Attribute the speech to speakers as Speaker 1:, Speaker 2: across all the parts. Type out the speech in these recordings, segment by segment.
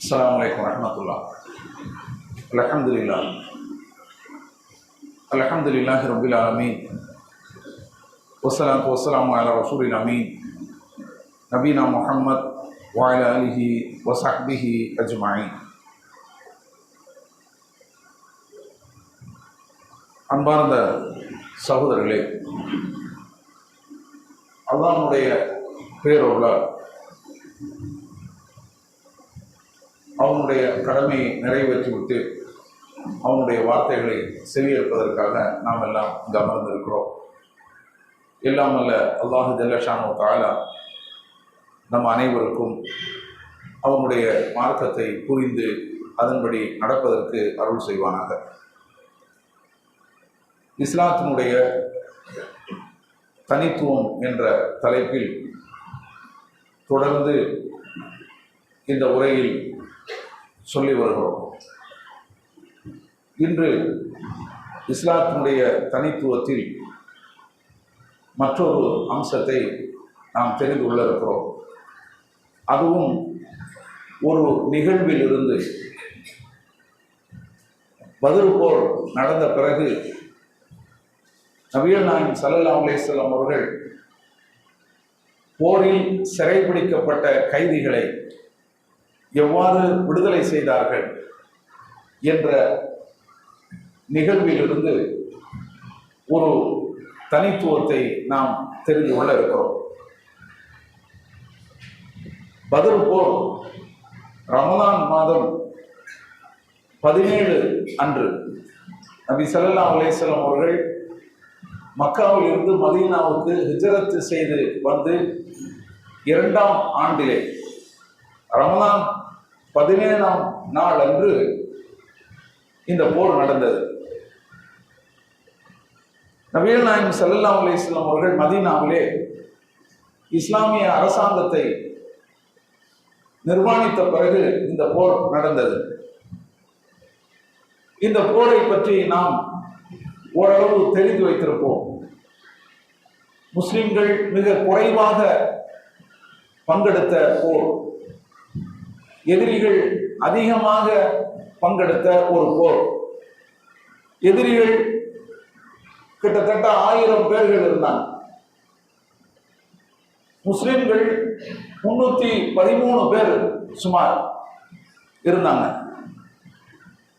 Speaker 1: Assalamualaikum warahmatullah. Alhamdulillah. Alhamdulillahi rabbil alamin. Wassalatu wassalamu ala rasulil amin. Nabina Muhammad wa ala alihi wa sahbihi ajma'in. அன்பார்ந்த சகோதரர்களே, அல்லாஹ்வுடைய பேரருளால் அவனுடைய கடமையை நிறைவேற்றிவிட்டு அவனுடைய வார்த்தைகளை செவியேற்பதற்காக நாம் எல்லாம் இங்கு அமர்ந்திருக்கிறோம். எல்லாம் அல்ல அல்லாஹு ஜல்ல ஷானு தஆலா நம் அனைவருக்கும் அவனுடைய மார்க்கத்தை புரிந்து அதன்படி நடப்பதற்கு அருள் செய்வானாக. இஸ்லாத்தினுடைய தனித்துவம் என்ற தலைப்பில் தொடர்ந்து இந்த உரையில் சொல்லி வருகிறோம். இன்று இஸ்லாத்தினுடைய தனித்துவத்தில் மற்றொரு அம்சத்தை நாம் தெரிந்து கொள்ள இருக்கிறோம். அதுவும் ஒரு நிகழ்வில் இருந்து பத்ர் போர் நடந்த பிறகு நபிகள் நாயகம் ஸல்லல்லாஹு அலைஹி வஸல்லம் அவர்கள் போரில் சிறைபிடிக்கப்பட்ட கைதிகளை எவ்வாறு விடுதலை செய்தார்கள் என்ற நிகழ்விலிருந்து ஒரு தனித்துவத்தை நாம் தெரிந்து கொள்ள இருக்கிறோம். பத்ர் போர் ரமலான் மாதம் 17 அன்று நபி ஸல்லல்லாஹு அலைஹி வஸல்லம் அவர்கள் மக்காவில் இருந்து மதீனாவுக்கு ஹிஜ்ரத் செய்து வந்து 2ஆம் ஆண்டிலே ரமலான் 17ஆம் நாள் அன்று இந்த போர் நடந்தது. நபிகள் நாயகம் ஸல்லல்லாஹு அலைஹி வஸல்லம் அவர்கள் மதீனாவிலே இஸ்லாமிய அரசாங்கத்தை நிர்மாணித்த பிறகு இந்த போர் நடந்தது. இந்த போரை பற்றி நாம் ஓரளவு தெரிந்து வைத்திருப்போம். முஸ்லிம்கள் மிக குறைவாக பங்கெடுத்த போர், எதிரிகள் அதிகமாக பங்கெடுத்த ஒரு போர். எதிரிகள் கிட்டத்தட்ட 1000 பேர்கள் இருந்தாங்க. முஸ்லிம்கள் 313 பேர் சுமார் இருந்தாங்க.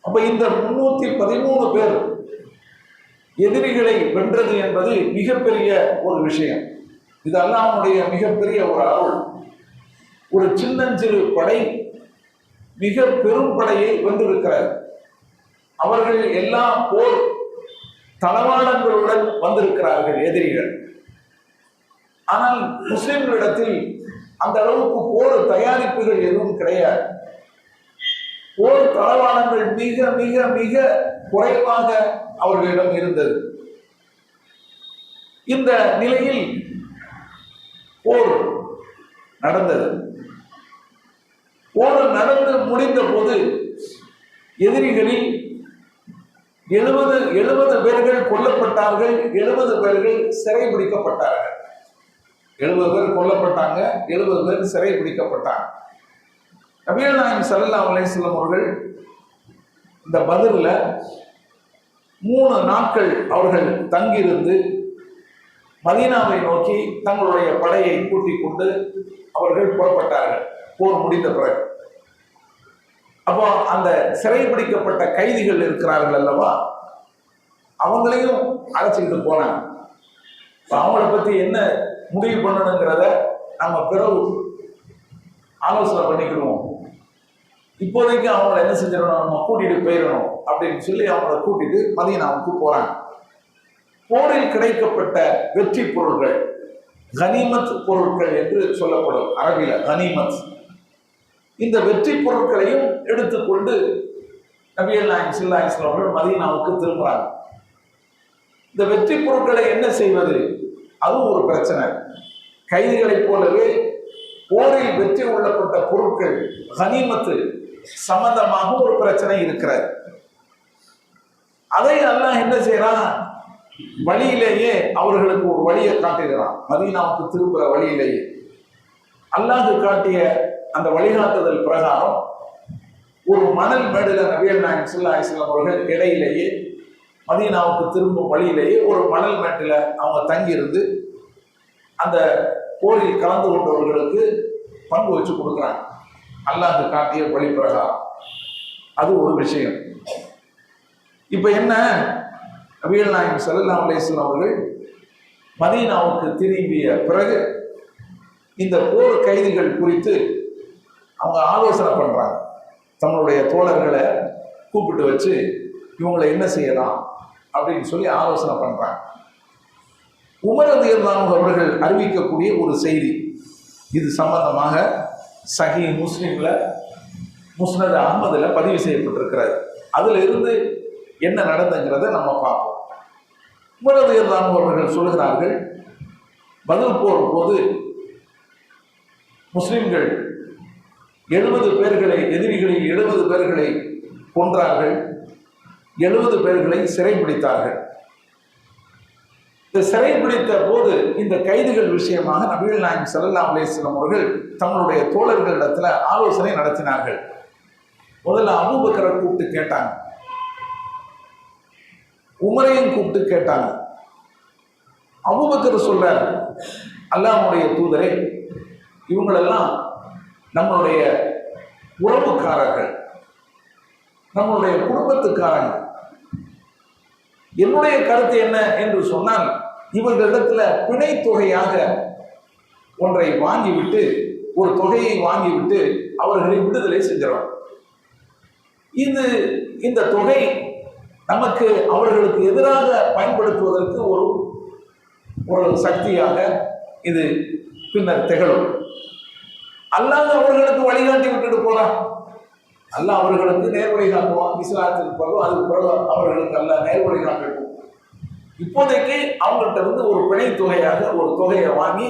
Speaker 1: அப்ப இந்த 313 பேர் எதிரிகளை வென்றது என்பது மிகப்பெரிய ஒரு விஷயம். இது அல்லாஹ்வுடைய மிகப்பெரிய ஒரு அருள். ஒரு சின்னஞ்சிறு படை மிக பெரும் படையை வென்றிருக்கிறார். அவர்கள் எல்லா போர் தளவாடங்களுடன் வந்திருக்கிறார்கள் எதிரிகள். ஆனால் முஸ்லிம்களிடத்தில் அந்த அளவுக்கு போர் தயாரிப்புகள் எதுவும் கிடையாது. போர் தளவாடங்கள் மிக மிக மிக குறைவாக அவர்களிடம் இருந்தது. இந்த நிலையில் போர் நடந்தது. போர் நடந்து முடிந்த போது எதிரிகளில் 70 பேர்கள் கொல்லப்பட்டார்கள், 70 பேர்கள் சிறைபிடிக்கப்பட்டார்கள். 70 பேர் கொல்லப்பட்டாங்க, 70 பேர் சிறைபிடிக்கப்பட்டாங்க. நபிகள் நாயகம் ஸல்லல்லாஹு அலைஹி வஸல்லம் அவர்கள் இந்த பத்ர்ல 3 நாட்கள் அவர்கள் தங்கியிருந்து மதீனாவை நோக்கி தங்களுடைய படையை கூட்டிக் கொண்டு அவர்கள் புறப்பட்டார்கள் போர் முடிந்த பிறகு. அப்போ அந்த சிறைபிடிக்கப்பட்ட கைதிகள் இருக்கிறார்கள் அல்லவா, அவங்களையும் அழைச்சிக்கிட்டு போனாங்க. அவங்கள பத்தி என்ன முடிவு பண்ணணுங்கிறத நம்ம பிறகு ஆலோசனை பண்ணிக்கிடுவோம். இப்போதைக்கு அவங்கள என்ன செஞ்சிடணும், நம்ம கூட்டிட்டு போயிடணும் அப்படின்னு சொல்லி அவங்கள கூட்டிட்டு மதீனாவுக்கு போறாங்க. போரில் கிடைக்கப்பட்ட வெற்றி பொருள்கள், கனிமத் பொருட்கள் என்று சொல்லப்படும் அரபில கனிமத், இந்த வெற்றி பொருட்களையும் எடுத்துக்கொண்டு நபிகள் நாயகம் ஸல்லல்லாஹு அலைஹி வஸல்லம் அவர்கள் மதீனாவுக்கு திரும்புறாங்க. இந்த வெற்றி பொருட்களை என்ன செய்வது, அதுவும் ஒரு பிரச்சனை. கைதிகளைப் போலவே போரில் வெற்றி கொள்ளப்பட்ட பொருட்கள் கனிமத்து சம்பந்தமாக ஒரு பிரச்சனை இருக்கிறது. அதை அல்லாஹ் என்ன செய்யறான், வழியிலேயே அவர்களுக்கு ஒரு வழியை காட்டுகிறான். மதீனாவுக்கு திரும்புகிற வழியிலேயே அல்லாஹ் காட்டிய அந்த வழிகாட்டுதல் பிரகாரம் ஒரு மணல் மேடுல நபிகள் நாயகம் ஸல்லல்லாஹு அலைஹி வஸல்லம் அவர்கள் இடையிலேயே மதீனாவுக்கு திரும்பும் வழியிலேயே ஒரு மணல் மேட்டில் அவங்க தங்கியிருந்து அந்த போரில் கலந்து கொண்டவர்களுக்கு பங்கு வச்சு கொடுக்குறாங்க. அல்லாஹ் காட்டிய வழி பிரகாரம். அது ஒரு விஷயம். இப்ப என்ன, நபிகள் நாயகம் ஸல்லல்லாஹு அலைஹி வஸல்லம் அவர்கள் மதீனாவுக்கு திரும்பிய பிறகு இந்த போர் கைதிகள் குறித்து அவங்க ஆலோசனை பண்றாங்க. தங்களுடைய தோழர்களை கூப்பிட்டு வச்சு இவங்களை என்ன செய்யலாம் அப்படின்னு சொல்லி ஆலோசனை பண்றாங்க. உமர் ரலியல்லாஹு அவர்கள் அறிவிக்கக்கூடிய ஒரு செய்தி, இது சம்பந்தமாக சஹீஹ் முஸ்லிம்ல, முஸ்னத் அஹ்மதுல பதிவு செய்யப்பட்டிருக்கிறது. அதுல இருந்து என்ன நடந்துங்கிறத நம்ம பார்ப்போம். உமர் ரலியல்லாஹு அவர்கள் சொல்கிறார்கள், பத்ர் போர் போது முஸ்லிம்கள் 70 பேர்களை, எதிரிகளில் 70 பேர்களை கொன்றார்கள், 70 பேர்களை சிறைப்பிடித்தார்கள். இந்த சிறைப்பிடித்த போது இந்த கைதிகள் விஷயமாக நபிகள் நாயகம் ஸல்லல்லாஹு அலைஹி வஸல்லம் அவர்கள் தங்களுடைய தோழர்களிடத்துல ஆலோசனை நடத்தினார்கள். முதல்ல அபூபக்கரை கூப்பிட்டு கேட்டாங்க, உமரையும் கூப்பிட்டு கேட்டாங்க. அபூபக்கர் சொல்றார், அல்லாஹ்வுடைய தூதரே, இவங்களெல்லாம் நம்மளுடைய உறவுக்காரர்கள், நம்மளுடைய குடும்பத்துக்காரங்க. என்னுடைய கருத்து என்ன என்று சொன்னால், இவர்களிடத்துல பிணை தொகையாக ஒன்றை வாங்கிவிட்டு, ஒரு தொகையை வாங்கிவிட்டு அவர்களை விடுதலை செஞ்சிடலாம். இந்த தொகை நமக்கு அவர்களுக்கு எதிராக பயன்படுத்துவதற்கு ஒரு சக்தியாக இது பின்னர் திகழும். அல்லாஹ் அவர்களுக்கு வழிகாட்டி விட்டுட்டு போறான். அல்லாஹ் அவர்களுக்கு நேர்வழி காட்டுவான். இஸ்லாத்திற்கு பிறகு அதுக்கு பிறகு அவர்களுக்கு அல்லாஹ் நேர்வழி காட்டட்டும். இப்போதைக்கு அவங்கள்ட்ட இருந்து ஒரு பிணை தொகையாக ஒரு தொகையை வாங்கி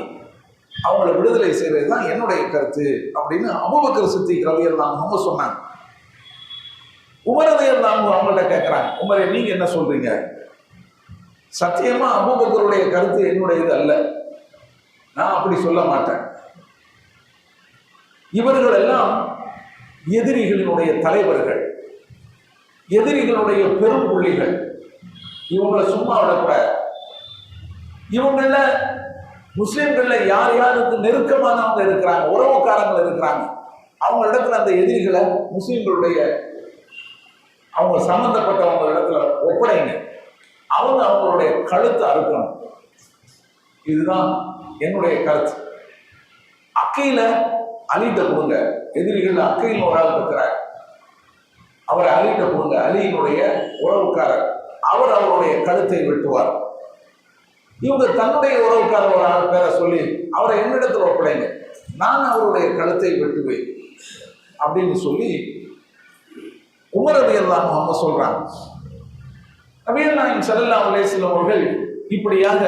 Speaker 1: அவங்களை விடுதலை செய்வது தான் என்னுடைய கருத்து அப்படின்னு அபூபக்கர் சித்திக் ரலியல்லாஹு அன்ஹு சொன்னாங்க. உமர் ரலியல்லாஹு அன்ஹு அவங்கள்ட்ட கேட்கிறாங்க, உமரே நீங்க என்ன சொல்றீங்க? சத்தியமா அபூபக்கருடைய கருத்து என்னுடையது அல்ல, நான் அப்படி சொல்ல மாட்டேன். இவர்கள் எல்லாம் எதிரிகளினுடைய தலைவர்கள், எதிரிகளுடைய பெரும் புள்ளிகள். இவங்களை சும்மா விடக்கூடாது. இவங்கள முஸ்லிம்கள்ல யார் யாருக்கு நெருக்கமானவங்க இருக்கிறாங்க, உறவுக்காரங்கள் இருக்கிறாங்க, அவங்க இடத்துல அந்த எதிரிகளை முஸ்லிம்களுடைய அவங்க சம்பந்தப்பட்டவங்க இடத்துல ஒப்படைங்க. அவங்களுடைய கழுத்தை அறுக்கணும். இதுதான் என்னுடைய கருத்து. அக்கையில அலிட்ட கொடுங்க. எதிரிகள் அக்கையில் ஒரு ஆள் இருக்கிறார், அவரை அலிட்ட கொடுங்க. அலியினுடைய உறவுக்காரர், அவர் அவருடைய கழுத்தை வெட்டுவார். இவங்க தன்னுடைய உறவுக்காரர் ஒரு ஆள் பேரை சொல்லி அவரை என்னிடத்தில் ஒப்படைங்க, நான் அவருடைய கழுத்தை வெட்டுவேன் அப்படின்னு சொல்லி உமர் ரலியல்லாஹு அன்ஹு சொல்றாங்க. நபிகள் நாயகம் ஸல்லல்லாஹு அலைஹி வஸல்லம் அவர்கள் இப்படியாக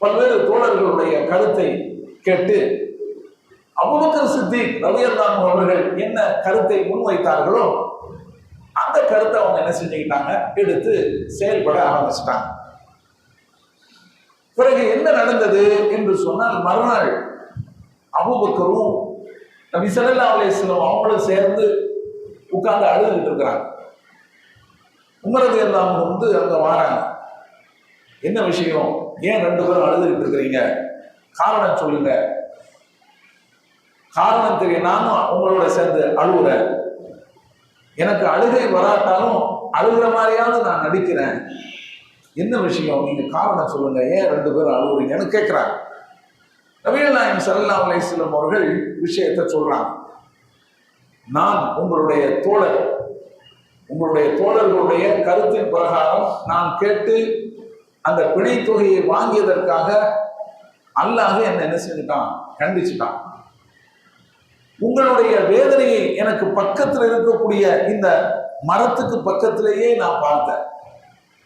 Speaker 1: பல்வேறு தோழர்களுடைய கருத்தை கேட்டு அபூபக்கர் சித்திக் ரலியல்லாஹு அன்ஹு அவர்கள் என்ன கருத்தை முன்வைத்தார்களோ அந்த கருத்தை அவங்க என்ன செஞ்சுக்கிட்டாங்க, எடுத்து செயல்பட ஆரம்பிச்சிட்டாங்க. பிறகு என்ன நடந்தது என்று சொன்னால், மறுநாள் அபூபக்கரும் நபி ஸல்லல்லாஹு அலைஹி வஸல்லம் அவங்களும் சேர்ந்து உட்கார்ந்து அழுதுகிட்டு இருக்கிறாங்க. உமர் ரலியல்லாஹு அன்ஹு வந்து அங்க வராங்க. என்ன விஷயம், ஏன் 2 பேரும் அழுதுகிட்டு இருக்கிறீங்க, காரணம் சொல்லுங்க. காரணம் தெரியும், நானும் உங்களோட சேர்ந்து அழுகுறேன், எனக்கு அழுகை வராட்டாலும் அழுகிற மாதிரியாவது நான் நடிக்கிறேன், என்ன விஷயம், நீங்க காரணம் சொல்லுங்க, ஏன் 2 பேரும் அழுகுறீங்கன்னு கேட்கிறாங்க. நபிகள் நாயகம் ஸல்லல்லாஹு அலைஹி வஸல்லம் அவர்கள் விஷயத்தை சொல்றாங்க. நான் உங்களுடைய தோழர், உங்களுடைய தோழர்களுடைய கருத்தின் பிரகாரம் நான் கேட்டு அந்த பிணை தொகையை வாங்கியதற்காக அல்லாஹ் என்ன செஞ்சுட்டான், கண்டிச்சுட்டான். உங்களுடைய வேதனையை எனக்கு பக்கத்தில் இருக்கக்கூடிய இந்த மரத்துக்கு பக்கத்திலேயே நான் பார்த்தேன்.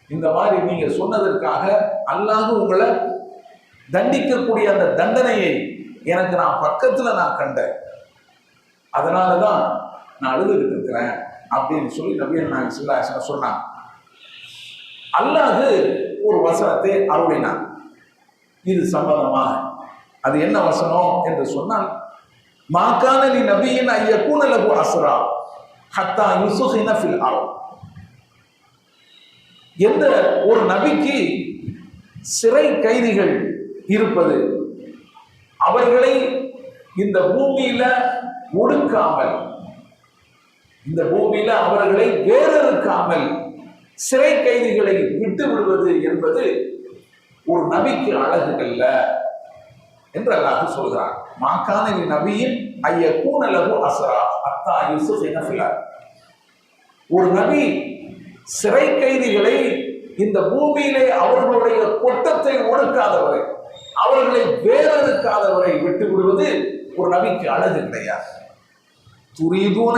Speaker 1: இந்த மாதிரி நீங்க சொன்னதற்காக அல்லாஹ் உங்களை தண்டிக்கக்கூடிய அந்த தண்டனையை எனக்கு நான் பக்கத்துல நான் கண்டேன், அதனாலதான் நான் அழுதுகிட்டு இருக்கிறேன் அப்படின்னு சொல்லி நபிகள் நாயகம் ஸல்லல்லாஹு அலைஹி வஸல்லம் சொன்னாங்க. அல்லாஹ் ஒரு வசனத்தை அருளினான் இது சம்பந்தமாக. அது என்ன வசனம் என்று சொன்னால், மாகான லி நபியின் ஐயக்கூன லஹு அஸ்ரா, ஹத்தா யுசுஹின ஃபில் அர்த். எந்த ஒரு நபிக்கு சிறை கைதிகள் இருப்பது, அவர்களை இந்த பூமியில ஒடுக்காமல், இந்த பூமியில அவர்களை வேறறுக்காமல் சிறை கைதிகளை விட்டு விடுவது என்பது ஒரு நபிக்கு அழகு அல்ல என்று அல்லாஹ் சொல்கிறார். மாகான நபியின் ஐய கூனலகு அசரா அத்தா யுசுஃபின ஃபில் அர்த். ஒரு நபி சிறை கைதிகளை இந்த பூமியிலே அவர்களுடைய கொட்டத்தை ஒடுக்காதவரை, அவர்களை வேறறுக்காதவரை விட்டு விடுவது ஒரு நபிக்கு அழகு கிடையாது. துரீதூன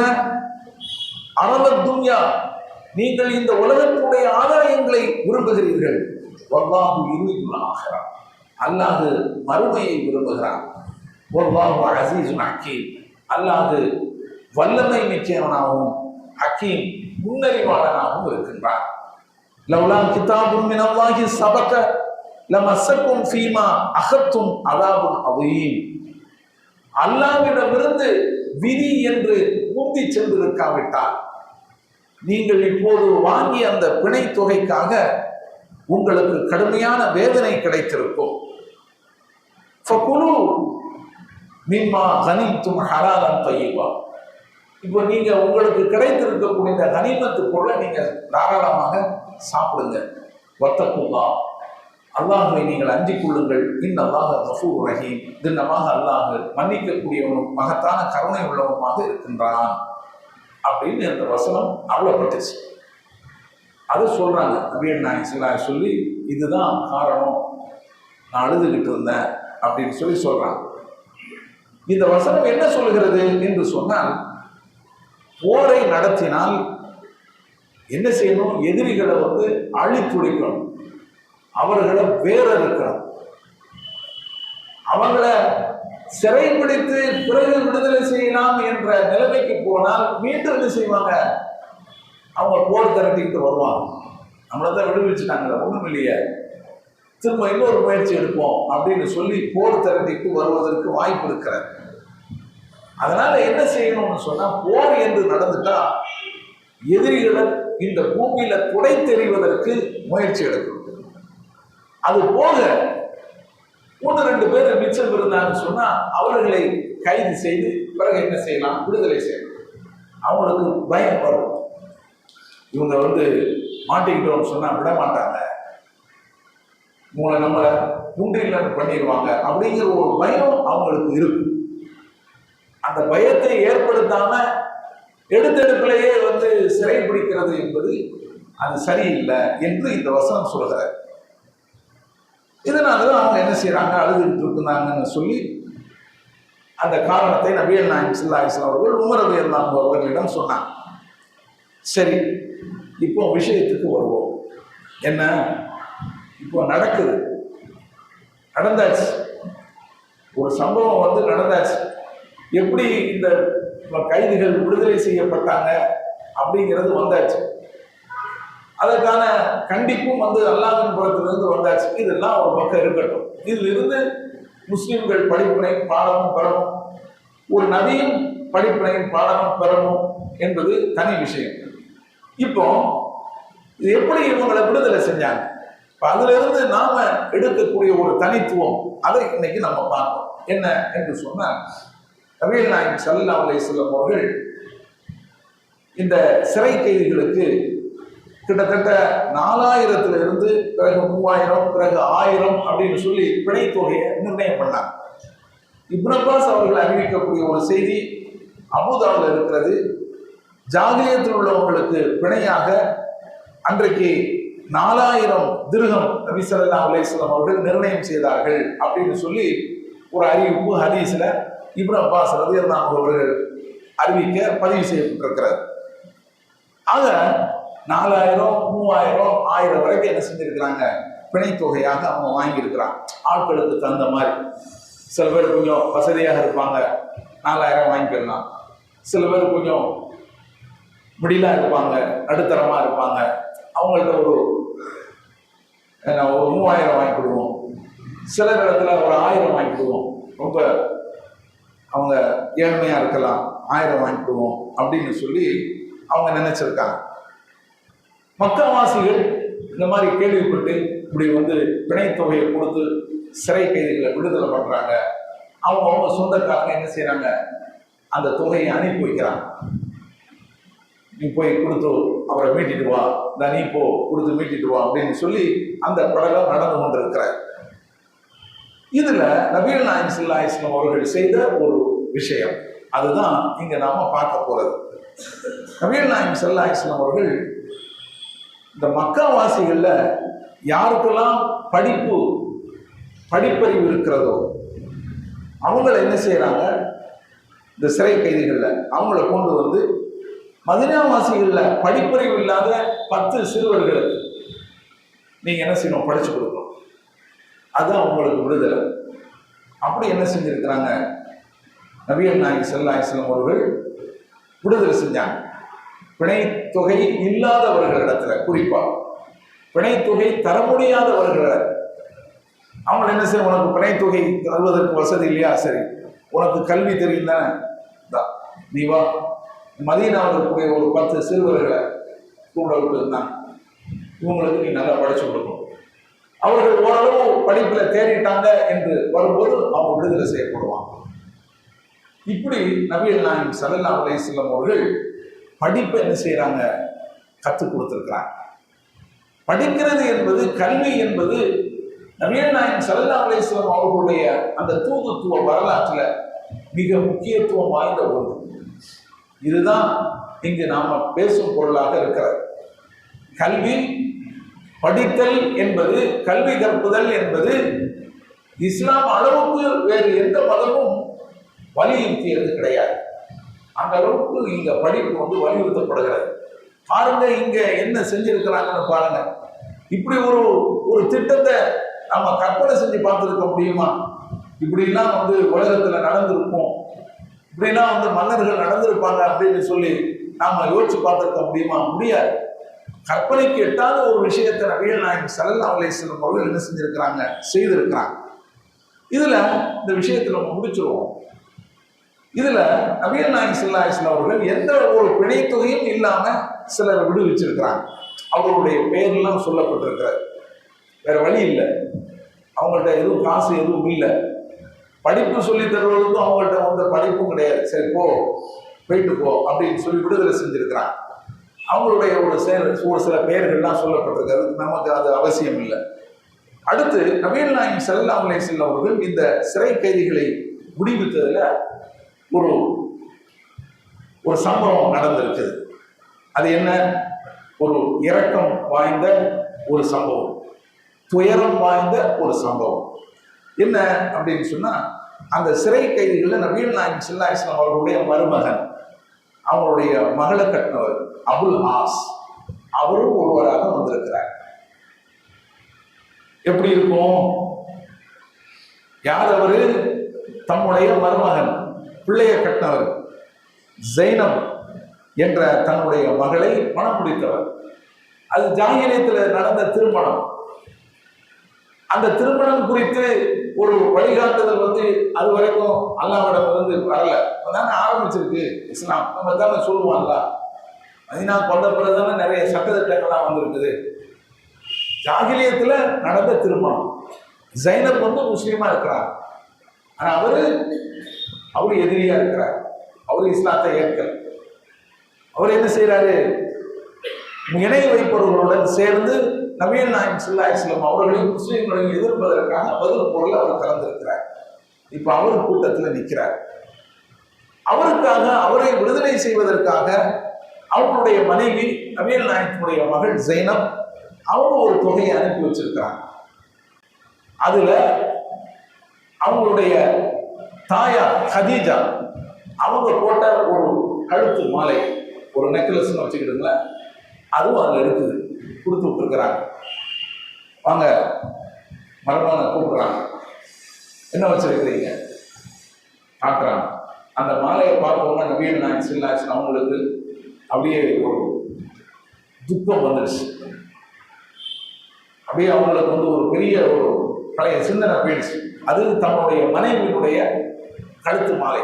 Speaker 1: அரத துன்யா, நீங்கள் இந்த உலகத்துடைய ஆதாயங்களை விரும்புகிறீர்கள். வல்லாஹு யுரீதுல் ஆஹிரா, அல்லாஹ் மறுமையை விரும்புகிறான். வல்லாஹு அஸீஸுன் ஹக்கீம், அல்லாஹ் வல்லமை மிக்கவனாகவும் ஹக்கீம் முன்னறிவாளனாகவும் இருக்கின்றான். லவ்லா கிதாபுன் மினல்லாஹி சபக லமஸக்கும் ஃபீமா அகத்தும் அதாபுன் அதீம். அல்லாஹ்விடமிருந்து விதி என்று முந்தி சென்றிருக்காவிட்டால் நீங்கள் இப்போது வாங்கிய அந்த பிணை தொகைக்காக உங்களுக்கு கடுமையான வேதனை கிடைத்திருக்கும். ஃபகுலு மிம்மா கனித்தும் ஹலாலன் தய்யிபா. இப்போ நீங்க உங்களுக்கு கிடைத்திருக்கக்கூடிய இந்த கனிமத்து பொருளை நீங்க தாராளமாக சாப்பிடுங்க. வத்தக்குல்லாஹ், அல்லாஹ்வை நீங்கள் அஞ்சிக் கொள்ளுங்கள். இன்னல்லாஹ கஃபூர் ரஹீம், திண்ணமாக அல்லாஹ் மன்னிக்கக்கூடியவனும் மகத்தான கருணை உள்ளவனுமாக இருக்கின்றான் அப்படின்னு அந்த வசனம் அருளப்பட்டுச்சு. அது சொல்றாங்க நபிகள் நாயகம் ஸல்லல்லாஹு அலைஹி சொல்லி, இதுதான் காரணம் நான் அழுதுகிட்டு இருந்தேன் அப்படின்னு சொல்லி சொல்றாங்க. இந்த வசனம் என்ன சொல்கிறது என்று சொன்னால், போரை நடத்தினால் என்ன செய்யணும்? எதிரிகளை அழித்துடிக்கணும், அவர்களை வேறறுக்கணும். அவங்கள சிறைப்பிடித்து பிறகு விடுதலை செய்யலாம் என்ற நிலைமைக்கு போனால் மீண்டும் என்ன செய்வாங்க? அவங்க போர் திரட்டிக்கிட்டு வருவாங்க. நம்மளதான் விடுவிச்சுட்டாங்க, ஒண்ணும் இல்லையே, திரும்ப இன்னொரு முயற்சி எடுப்போம் அப்படின்னு சொல்லி போர் திரட்டிட்டு வருவதற்கு வாய்ப்பு இருக்கிறது. அதனால என்ன செய்யணும்னு சொன்னா, போர் என்று நடந்துட்டா எதிரிகளை இந்த பூமியில துடை தெரிவதற்கு முயற்சி எடுக்கணும். அது போக 1-2 பேர் மிச்சம் இருந்தான்னு சொன்னா அவர்களை கைது செய்து பிறகு என்ன செய்யலாம்? விடுதலை செய்யலாம். அவங்களுக்கு பயம் வரும், இவங்க மாட்டிக்கிட்டோம்னு சொன்னா விட மாட்டாங்க, நம்மளை குன்றில் பண்ணிடுவாங்க அப்படிங்கிற ஒரு பயம் அவங்களுக்கு இருக்கு. அந்த பயத்தை ஏற்படுத்தாம எடுத்தெடுப்பிலேயே சிறை பிடிக்கிறது என்பது அது சரியில்லை என்று இந்த வசனம் சொல்கிறார். இதனாலதான் அவங்க என்ன செய்யறாங்க? அழுதுகிட்டு இருந்தாங்கன்னு சொல்லி அந்த காரணத்தை நபிகள் நாயகம் ஸல்லல்லாஹு அலைஹி அவர்கள் உமர் ரலியல்லாஹு அன்ஹு அவர்களிடம் சொன்னாங்க. சரி, இப்போ விஷயத்துக்கு வருவோம். என்ன இப்போ நடக்குது? நடந்தாச்சு, ஒரு சம்பவம் நடந்தாச்சு. எப்படி இந்த கைதிகள் விடுதலை செய்யப்பட்டாங்க அப்படிங்கிறது வந்தாச்சு. அதற்கான கண்டிப்பும் அல்லாஹ்வின் புறத்திலிருந்து வந்தாச்சு. இதெல்லாம் ஒரு பக்கம் இருக்கட்டும். இதிலிருந்து முஸ்லிம்கள் படிப்பினை பாடமும் பெறணும், ஒரு நபியும் படிப்பினையும் பாடமும் பெறணும் என்பது தனி விஷயம். இப்போ இது எப்படி இவங்களை விடுதலை செஞ்சாங்க? அதுல இருந்து நாம எடுக்கக்கூடிய ஒரு தனித்துவம், அதை இன்னைக்கு நம்ம பார்ப்போம். என்ன என்று சொன்னால், நபிகள் நாயகம் ஸல்லல்லாஹு அலைஹி வஸல்லம் அவர்கள் இந்த சிறை கைதிகளுக்கு கிட்டத்தட்ட 4000 இருந்து பிறகு 3000 பிறகு 1000 அப்படின்னு சொல்லி பிணை தொகையை நிர்ணயம் பண்ணாங்க. இப்னு அப்பாஸ் அவர்கள் அறிவிக்கக்கூடிய ஒரு செய்தி அபூதாவுல இருக்கிறது. ஜாகிலியத்தில் உள்ளவங்களுக்கு பிணையாக அன்றைக்கு 4000 திர்ஹம் நபி ஸல்லல்லாஹு அலைஹி வஸல்லம் அவர்கள் நிர்ணயம் செய்தார்கள் அப்படின்னு சொல்லி ஒரு அறிவிப்பு ஹதீஸ்ல இப்னு அப்பாஸ் ரலியல்லாஹு அன்ஹு அவர்கள் அறிவிக்க பதிவு செய்யப்பட்டிருக்கிறார். ஆக 4000, 3000, 1000 வரைக்கும் என்ன செஞ்சிருக்கிறாங்க? பிணை தொகையாக அவங்க வாங்கியிருக்கிறாங்க. ஆட்களுக்கு தகுந்த மாதிரி. சில பேர் கொஞ்சம் வசதியாக இருப்பாங்க, 4000 வாங்கிக்கலாம். சில பேர் கொஞ்சம் முடியலா இருப்பாங்க, நடுத்தரமா இருப்பாங்க, அவங்கள்ட்ட ஒரு 3000 வாங்கி கொடுவோம். சில இடத்துல ஒரு 1000 வாங்கி கொடுவோம். ரொம்ப அவங்க ஏழ்மையா இருக்கலாம், 1000 வாங்கி கொடுவோம் அப்படின்னு சொல்லி அவங்க நினைச்சிருக்காங்க. மக்காவாசிகள் இந்த மாதிரி கேள்விப்பட்டு இப்படி பிணை தொகையை கொடுத்து சிறை கைதிகளை விடுதலை பண்றாங்க. அவங்க சொந்தக்காரங்க என்ன செய்யறாங்க, அந்த தொகையை அனுப்பி வைக்கிறாங்க. நீ போய் கொடுத்து அவரை மீட்டிட்டு வா, நீ போ கொடுத்து மீட்டிட்டு வா அப்படின்னு சொல்லி அந்த படலம் நடந்து கொண்டிருக்கிறார். இதுல நபிகள் நாயகம் ஸல்லல்லாஹு அலைஹி வஸல்லம் அவர்கள் செய்த ஒரு விஷயம், அதுதான் இங்க நாம பார்க்க போறது. நபிகள் நாயகம் ஸல்லல்லாஹு அலைஹி வஸல்லம் அவர்கள் இந்த மக்காவாசிகள்ல யாருக்கெல்லாம் படிப்பறிவு இருக்கிறதோ அவங்கள என்ன செய்யறாங்க, இந்த சிறை கைதிகள்ல அவங்கள கொண்டு மதீனாவாசிகள்ல படிப்பறிவு இல்லாத 10 சிறுவர்களுக்கு நீங்க என்ன செய்யணும், படிச்சு கொடுக்கணும். அதுதான் உங்களுக்கு விடுதலை. அப்படி என்ன செஞ்சிருக்கிறாங்க, நபிகள் நாயகம் ஸல்லல்லாஹு அலைஹி வஸல்லம் அவர்கள் விடுதலை செஞ்சாங்க. பிணை தொகை இல்லாதவர்களிடத்துல, குறிப்பா பிணை தொகை தர முடியாதவர்கள், அவங்க என்ன செய்ய, உனக்கு பிணை தொகை தருவதற்கு வசதி இல்லையா, சரி உனக்கு கல்வி தெரியும் தானே, நீ வா. மதீனாவில் இருக்கக்கூடிய ஒரு 10 சிறுவர்களை கூட விட்டு இருந்தாங்க, இவங்களுக்கு நீ நல்லா படிச்சு கொடுக்கணும். அவர்கள் ஓரளவு படிப்புல தேறிட்டாங்க என்று வரும்போது அவங்க விடுதலை செய்யப்படுவாங்க. இப்படி நபிகள் நாயகம் ஸல்லல்லாஹு அலைஹி வஸல்லம் அவர்கள் படிப்பை என்ன செய்யறாங்க, கற்றுக் கொடுத்திருக்கிறாங்க. படிக்கிறது என்பது, கல்வி என்பது நபிகள் நாயகம் ஸல்லல்லாஹு அலைஹி வஸல்லம் அவர்களுடைய அந்த தூதுத்துவ வரலாற்றுல மிக முக்கியத்துவம் வாய்ந்த ஒன்று. இதுதான் இங்கு நாம பேசும் பொருளாக இருக்கிறது. கல்வி படித்தல் என்பது, கல்வி கற்புதல் என்பது இஸ்லாம் அளவுக்கு வேறு எந்த மதமும் வலியுறுத்தியது கிடையாது. அந்த அளவுக்கு இங்க படிப்பு வலியுறுத்தப்படுகிறது. பாருங்க இங்க என்ன செஞ்சிருக்கிறாங்கன்னு பாருங்க. இப்படி ஒரு திட்டத்தை நாம கற்பனை செஞ்சு பார்த்துருக்க முடியுமா? இப்படிலாம் உலகத்துல நடந்திருக்கும், இப்படிலாம் மன்னர்கள் நடந்திருப்பாங்க அப்படின்னு சொல்லி நாம யோசிச்சு பார்த்துருக்க முடியுமா? முடியாது. கற்பனைக்கு எட்டாத ஒரு விஷயத்தை நபிகள் நாயகம் ஸல்லல்லாஹு அலைஹி வஸல்லம் அவர்கள் என்ன செஞ்சிருக்கிறாங்க, செய்திருக்கிறாங்க. இதுல இந்த விஷயத்தை நம்ம முடிச்சிருவோம். இதுல நபிகள் நாயகம் ஸல்லல்லாஹு அலைஹி வஸல்லம் அவர்கள் எந்த ஒரு பிணை தொகையும் இல்லாம சிலர் விடுவிச்சிருக்கிறாங்க. அவர்களுடைய பெயர்லாம் சொல்லப்பட்டிருக்கிறார். வேற வழி இல்லை, அவங்கள்ட்ட எதுவும் காசு எதுவும் இல்லை, படிப்பு சொல்லி தருவதற்கும் அவங்கள்ட்ட படிப்பும் கிடையாது. சரி போ, போயிட்டு போ அப்படின்னு சொல்லி விடுதலை செஞ்சிருக்கிறாங்க. அவங்களுடைய ஒரு சில பெயர்கள்லாம் சொல்லப்பட்டிருக்கிறது, நமக்கு அது அவசியம் இல்லை. அடுத்து நபிகள் நாயகம் ஸல்லல்லாஹு அலைஹி வஸல்லம் அவர்கள் இந்த சிறை கைதிகளை விடுவித்ததுல ஒரு சம்பவம் நடந்திருக்குது. அது என்ன, ஒரு இரக்கம் வாய்ந்த ஒரு சம்பவம், துயரம் வாய்ந்த ஒரு சம்பவம். என்ன அப்படின்னு சொன்னா, அந்த சிறை கைதிகள்ல நபிகள் நாயகம் ஸல்லல்லாஹு அலைஹி வஸல்லம் அவர்களுடைய மருமகன், அவங்களுடைய மகளை கட்டினவர் அபுல் ஆஸ், அவரும் ஒருவராக வந்திருக்கிறார். எப்படி இருக்கும், யார் அவரு, தம்முடைய மருமகன், பிள்ளைய கட்டினவர் ஜைனப் என்ற தன்னுடைய மகளை மனம் பிடித்தவர். அது ஜாகிலியத்தில் நடந்த திருமணம். அந்த திருமணம் குறித்து ஒரு வழிகாட்டுதல் அது வரைக்கும் அல்லாஹ்விடம் வரல. அதானே ஆரம்பிச்சிருக்கு இஸ்லாம். நம்ம தானே சொல்லுவாங்களா, மதீனா கொண்ட பிறகுதானே நிறைய சட்டத்திட்டங்கள்லாம் வந்திருக்குது. ஜாகிலியத்துல நடந்த திருமணம். ஜைனப் முஸ்லீமா இருக்கிறார், ஆனா அவரு எதிரியா இருக்கிறார். அவரு இஸ்லாத்தை ஏற்கல. அவர் என்ன செய்யறாரு, இணை வைப்பவர்களுடன் சேர்ந்து நபிகள் நாயகம் ஸல்லல்லாஹு அலைஹி வஸல்லம் அவர்களையும் முஸ்லீம்களையும் எதிர்ப்பதற்காக பதில் பொருள் அவர் கலந்திருக்கிறார். இப்ப அவர் கூட்டத்தில் நிற்கிறார். அவருக்காக, அவரை விடுதலை செய்வதற்காக அவருடைய மனைவி நபிகள் நாயகத்துடைய மகள் ஜைனப் அவங்க ஒரு தொகையை அனுப்பி வச்சிருக்கிறாங்க. அதுல அவங்களுடைய தாயார் ஹதீஜா அவங்க போட்ட ஒரு கழுத்து மாலை, ஒரு நெக்லஸ் வச்சுக்கிடுங்களேன், அதுவும் அதுல இருக்குது, கொடுத்து விட்டுருக்கிறாங்க. வாங்க, மருமகனை கூப்பிடுறாங்க, என்ன வச்சிருக்கிறீங்க காட்டுறாங்க. அந்த மாலையை பார்த்தவங்க நபிகள் நாயகம் ஸல்லல்லாஹு அலைஹி வஸல்லம் அவங்களுக்கு அப்படியே ஒரு துக்கம் வந்துடுச்சு. அப்படியே அவங்களுக்கு ஒரு பெரிய ஒரு பழைய சிந்தனை போயிடுச்சு. அது தன்னுடைய மனைவியினுடைய கழுத்து மாலை.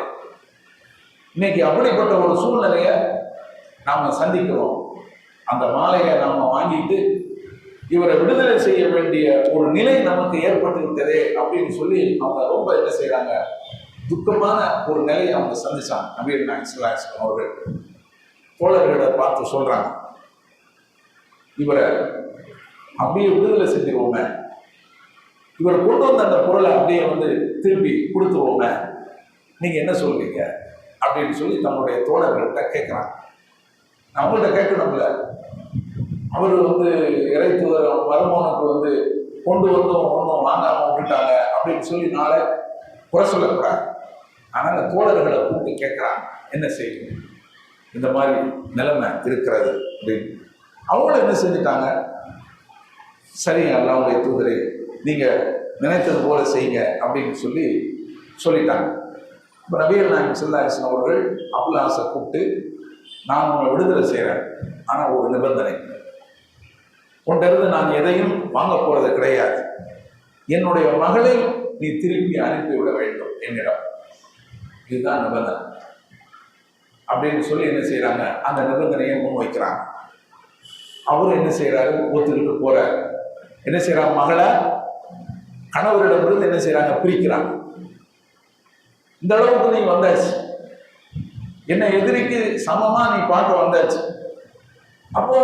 Speaker 1: இன்னைக்கு அப்படிப்பட்ட ஒரு சூழ்நிலைய நாம சந்திக்கிறோம். அந்த மாலையை நாம வாங்கிட்டு இவரை விடுதலை செய்ய வேண்டிய ஒரு நிலை நமக்கு ஏற்பட்டு விட்டதே அப்படின்னு சொல்லி அவங்க ரொம்ப என்ன செய்யறாங்க, துக்கமான ஒரு நிலையை அவங்க சந்திச்சாங்க. நபிகள் நாயகம் ஸல்லல்லாஹு அலைஹி வஸல்லம் அவர்கள் தோழர்களை பார்த்து சொல்றாங்க, இவரை அப்படியே விடுதலை செஞ்சிருவோமே, இவர் கொண்டு வந்த அந்த பொருளை அப்படியே திருப்பி கொடுத்துருவோமே, நீங்க என்ன சொல்றீங்க அப்படின்னு சொல்லி தன்னுடைய தோழர்கள்ட்ட கேட்கிறாங்க. நம்மள்கிட்ட கேட்கணும்ல, அவர் இறை தூதர் மருமகனுக்கு கொண்டு வந்தோம் ஒன்றும் வாங்காம விட்டுட்டாங்க அப்படின்னு சொல்லி நாளை குறை சொல்லக்கூடாது. ஆனால் தோழர்களை கூப்பிட்டு கேட்குறாங்க, என்ன செய்யும், இந்த மாதிரி நிலைமை இருக்கிறது அப்படின்னு. அவங்களும் என்ன செஞ்சுட்டாங்க, சரிங்க அல்லாஹ்வுடைய தூதரே, நீங்கள் நினைத்தது போல செய்யுங்க அப்படின்னு சொல்லிட்டாங்க. இப்போ நபிகள் நாயகம் ஸல்லல்லாஹு அலைஹி வஸல்லம் அவர்கள் அபுல் ஆஸை கூப்பிட்டு, நான் உங்களை விடுதலை செய்கிறேன், ஆனால் ஒரு நிபந்தனை, உன்னிருந்து நான் எதையும் வாங்க போறது கிடையாது, என்னுடைய மகளை நீ திருப்பி அனுப்பிவிட வேண்டும் என்னிடம், இதுதான் நிபந்தனை அப்படின்னு சொல்லி என்ன செய்யறாங்க, அந்த நிபந்தனையை முன்வைக்கிறாங்க. அவரும் என்ன செய்யறாரு, ஒத்துக்கிட்டு போறாரு. என்ன செய்யறாங்க, மகளை கணவரிடமிருந்து என்ன செய்யறாங்க, பிரிக்கிறாங்க. இந்த அளவுக்கு நீ வந்தாச்சு, என்ன எதிரிக்கு சமமா நீ பார்க்க வந்தாச்சு, அப்போ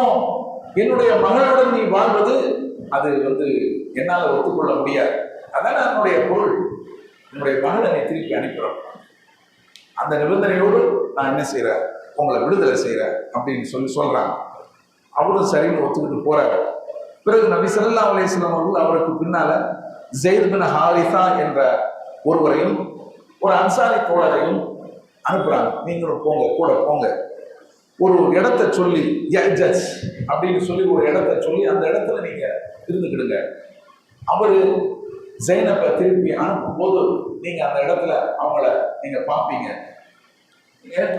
Speaker 1: என்னுடைய மகளுடன் நீ வாழ்வது அது என்னால் ஒத்துக்கொள்ள முடியாது, அதான என்னுடைய பொருள், என்னுடைய மகளை நீ திருப்பி அனுப்புறோம், அந்த நிபந்தனையோடு நான் என்ன செய்யறேன், உங்களை விடுதலை செய்யறேன் அப்படின்னு சொல்றாங்க. அவரும் சரின்னு ஒத்துக்கிட்டு போறாரு. பிறகு நபி ஸல்லல்லாஹு அலைஹி வஸல்லம் அவர்கள் அவருக்கு பின்னால ஸைத் பின் ஹாரிஸா என்ற ஒருவரையும் ஒரு அன்சாரி தோழரையும் அனுப்புறாங்க. நீங்களும் போங்க, கூட போங்க, ஒரு இடத்தை சொல்லி யஜ்ஜஜ் அப்படின்னு சொல்லி ஒரு இடத்தை சொல்லி அந்த இடத்துல நீங்க இருந்துக்கிடுங்க. அவரு ஸைனபை திருப்பி அனுப்பும் போது நீங்க அந்த இடத்துல அவங்கள நீங்க பார்ப்பீங்க,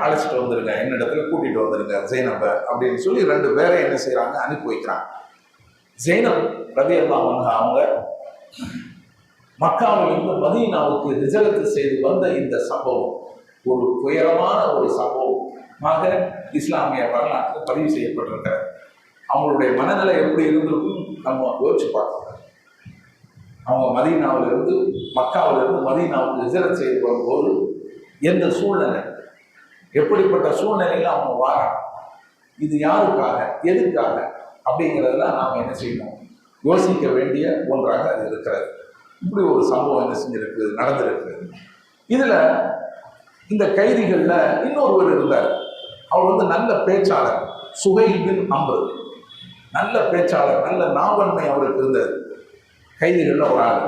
Speaker 1: அழைச்சிட்டு வந்துருங்க, என்னிடத்துல கூட்டிட்டு வந்துருங்க ஸைனபை அப்படின்னு சொல்லி 2 பேரை என்ன செய்யறாங்க, அனுப்பி வைக்கிறாங்க. ஸைனப் ரலியல்லாஹு அன்ஹா அவங்க மக்காவிலிருந்து மதீனாவுக்கு ஹிஜ்ரத் செய்து வந்த இந்த சம்பவம் ஒரு துயரமான ஒரு சம்பவமாக இஸ்லாமிய வரலாற்றில் பதிவு செய்யப்பட்டிருக்கிறது. அவங்களுடைய மனநிலை எப்படி இருந்திருக்கும் நம்ம யோசிச்சு பார்க்கணும். அவங்க மதீனாவிலிருந்து மக்காவிலிருந்து மதீனாவுக்கு ஹிஜ்ரத் செய்து வரும்போது எந்த சூழ்நிலை, எப்படிப்பட்ட சூழ்நிலையில் அவங்க வாராங்க, இது யாருக்காக, எதுக்காக அப்படிங்கிறதெல்லாம் நாம் என்ன செய்யணும், யோசிக்க வேண்டிய ஒன்றாக அது இருக்கிறது. இப்படி ஒரு சம்பவம் என்ன செஞ்சிருக்கு, நடந்திருக்கு. இதுல இந்த கைதிகள்ல இன்னொருவர் இருந்தார். அவர் நல்ல பேச்சாளர், சுஹைல் பின் அம்ர், நல்ல பேச்சாளர், நல்ல நாவன்மை அவருக்கு இருந்தது. கைதிகள்ல ஒரு ஆள்.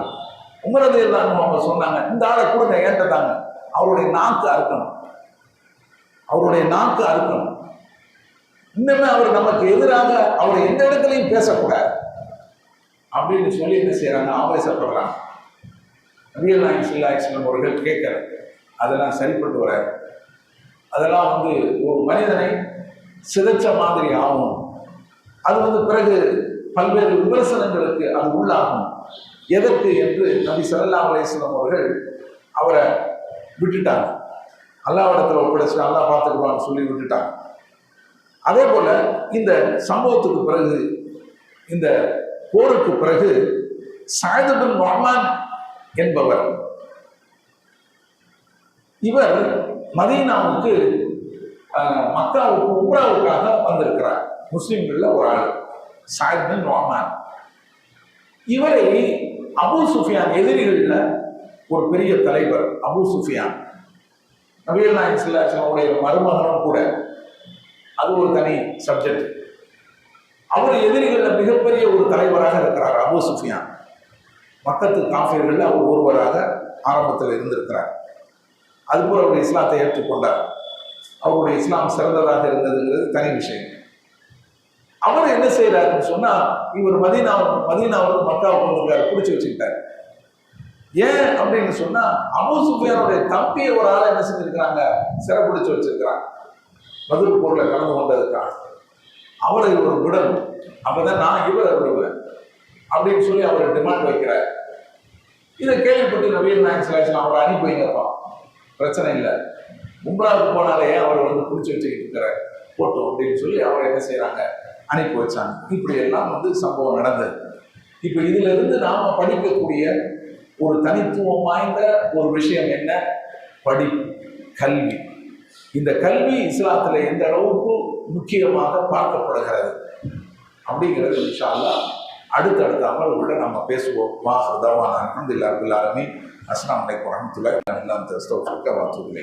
Speaker 1: உமரது எல்லாம் அவங்க சொன்னாங்க, இந்த ஆளை கொடுங்க, ஏற்றதாங்க, அவருடைய நாக்கு அறுக்கணும், அவருடைய நாக்கு அறுக்கணும், இன்னுமே அவர் நமக்கு எதிராக அவரை எந்த இடத்துலையும் பேசக்கூடாது அப்படின்னு சொல்லி என்ன செய்யறாங்க, ஆவேசப்படுறாங்க. நபிகள் நாயகம் ஸல்லல்லாஹு அலைஹி வஸல்லம் அவர்கள் கேட்கறாங்க, அதெல்லாம் சரிப்பட்டு வர, அதெல்லாம் ஒரு மனிதனை சிதைச்ச மாதிரி ஆகும், அது பிறகு பல்வேறு விமர்சனங்களுக்கு அது உள்ளாகும், எதற்கு என்று நபி ஸல்லல்லாஹு அலைஹி வஸல்லம் அவர்கள் அவரை விட்டுட்டாங்க. அல்லாஹ்விடத்தில் ஒப்படைச்சு அல்லாஹ் பார்த்துக்குவான்னு சொல்லி விட்டுட்டாங்க. அதே போல இந்த சம்பவத்துக்கு பிறகு, இந்த போருக்கு பிறகு ஸஅத் பின் நுஅமான் என்பவர், இவர் மதீனாவுக்கு மக்காவுக்கு உம்ராவுக்காக வந்திருக்கிறார். முஸ்லிம்கள்ல ஒரு ஆள் ஸஅத் பின் நுஅமான். இவரை அபூ சுஃபியான், எதிரிகள்ல ஒரு பெரிய தலைவர் அபூ சுஃபியான், நபிகள் நாயகம் ஸல்லல்லாஹு அலைஹி வஸல்லம் உடைய மருமகனும் கூட, அது ஒரு தனி சப்ஜெக்ட். அவர் எதிரிகள்ல மிகப்பெரிய ஒரு தலைவராக இருக்கிறார் அபூ சுஃபியான். மக்கத்து காஃபிர்கள் அவர் ஒருவராக ஆரம்பத்தில் இருந்திருக்கிறார். அதுபோல் அவருடைய இஸ்லாத்தை ஏற்றுக்கொண்டார். அவருடைய இஸ்லாம் சிறந்ததாக இருந்ததுங்கிறது தனி விஷயம். அவர் என்ன செய்யறாருன்னு சொன்னா, இவர் மதீனாவுக்கு மக்காவுக்கு வந்திருக்காரு, பிடிச்சி வச்சுக்கிட்டார். ஏன் அப்படின்னு சொன்னா, அபூ சுஃபியானுடைய தம்பியை ஒரு ஆளை என்ன செஞ்சிருக்கிறாங்க, சிறப்பிடிச்சு வச்சிருக்கிறாங்க. பத்ர் போர்ல கலந்து கொண்டதுக்காக அவரை ஒரு விடணும், அப்பதான் நான் இவரை விடுவேன் அப்படின்னு சொல்லி அவர் டிமாண்ட் வைக்கிறார். இதை கேள்விப்பட்டு நபிகள் நாயகம் ஸல்லல்லாஹு அலைஹி வஸல்லம் அவரை அனுப்பி வைங்கப்பா, பிரச்சனை இல்லை, உம்ராவுக்கு போனாலே அவர் பிடிச்சி வச்சுக்கிட்டு இருக்கிறார், போட்டோம் அப்படின்னு சொல்லி அவரை என்ன செய்யறாங்க, அனுப்பி வச்சாங்க. இப்படி எல்லாம் சம்பவம் நடந்தது. இப்ப இதுல இருந்து நாம படிக்கக்கூடிய ஒரு தனித்துவம் வாய்ந்த ஒரு விஷயம் என்ன? படிப்பு, கல்வி. இந்த கல்வி இஸ்லாத்துல எந்த அளவுக்கு முக்கியமாக பார்க்கப்படுகிறது அப்படிங்கிறது இன்ஷா அல்லாஹ் அடுத்தடுத்த அமல்களோட நம்ம பேசுவோம். வாஹ் தவானா அல்ஹம்துலில்லாஹி ரப்பில் ஆலமீன். அஸ்ஸலாமு அலைக்கும் வரஹ்மத்துல்லாஹி வபரகாத்துஹு.